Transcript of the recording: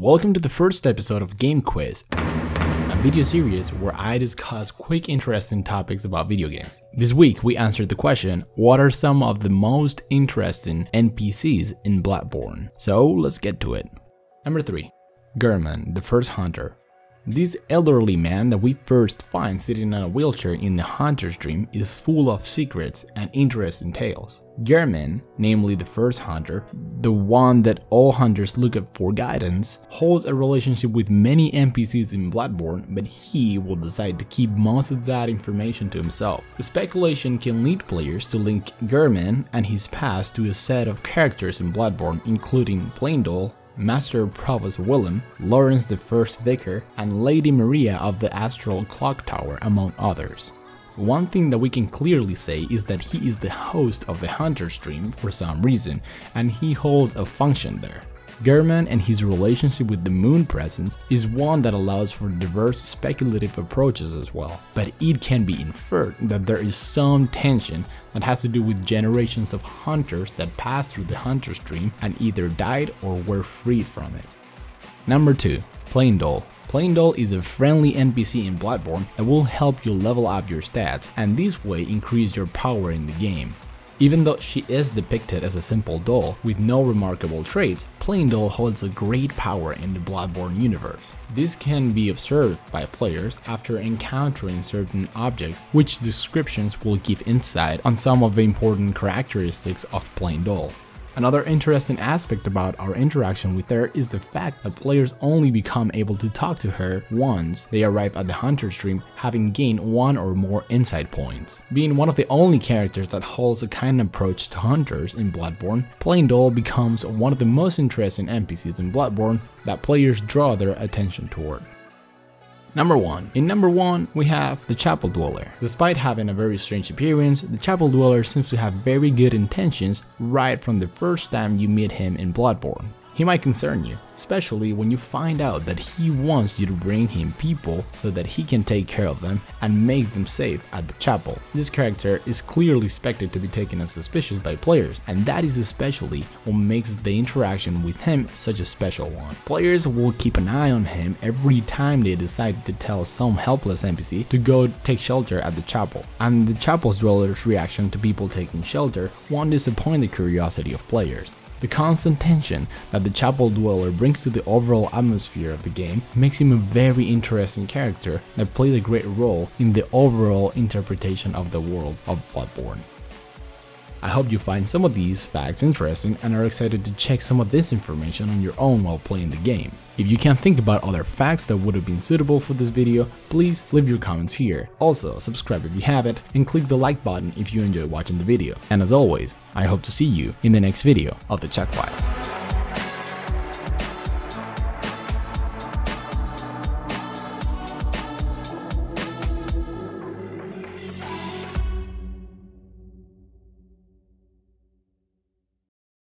Welcome to the first episode of Game Quiz, a video series where I discuss quick interesting topics about video games. This week we answered the question, what are some of the most interesting NPCs in Bloodborne? So let's get to it. Number 3. Gehrman, the first hunter. This elderly man that we first find sitting on a wheelchair in the hunter's dream is full of secrets and interesting tales. Gehrman, namely the first hunter, the one that all hunters look up for guidance, holds a relationship with many NPCs in Bloodborne, but he will decide to keep most of that information to himself. The speculation can lead players to link Gehrman and his past to a set of characters in Bloodborne, including Plaindole, Master Provost Willem, Lawrence the First Vicar, and Lady Maria of the Astral Clock Tower, among others. One thing that we can clearly say is that he is the host of the Hunter's Dream for some reason, and he holds a function there. Gehrman and his relationship with the Moon Presence is one that allows for diverse speculative approaches as well, but it can be inferred that there is some tension that has to do with generations of hunters that passed through the Hunter's Dream and either died or were freed from it. Number 2. Plaindole. Plaindole is a friendly NPC in Bloodborne that will help you level up your stats and this way increase your power in the game. Even though she is depicted as a simple doll with no remarkable traits, Plaindole holds a great power in the Bloodborne universe. This can be observed by players after encountering certain objects, which descriptions will give insight on some of the important characteristics of Plaindole. Another interesting aspect about our interaction with her is the fact that players only become able to talk to her once they arrive at the Hunter's Dream, having gained one or more insight points. Being one of the only characters that holds a kind approach to hunters in Bloodborne, Plaindole becomes one of the most interesting NPCs in Bloodborne that players draw their attention toward. Number 1. In number 1, we have the Chapel Dweller. Despite having a very strange appearance, the Chapel Dweller seems to have very good intentions right from the first time you meet him in Bloodborne. He might concern you, especially when you find out that he wants you to bring him people so that he can take care of them and make them safe at the chapel. This character is clearly expected to be taken as suspicious by players, and that is especially what makes the interaction with him such a special one. Players will keep an eye on him every time they decide to tell some helpless NPC to go take shelter at the chapel, and the chapel's dweller's reaction to people taking shelter won't disappoint the curiosity of players. The constant tension that the Chapel Dweller brings to the overall atmosphere of the game makes him a very interesting character that plays a great role in the overall interpretation of the world of Bloodborne. I hope you find some of these facts interesting and are excited to check some of this information on your own while playing the game. If you can think about other facts that would have been suitable for this video, please leave your comments here. Also, subscribe if you haven't and click the like button if you enjoy watching the video. And as always, I hope to see you in the next video of the Check Files.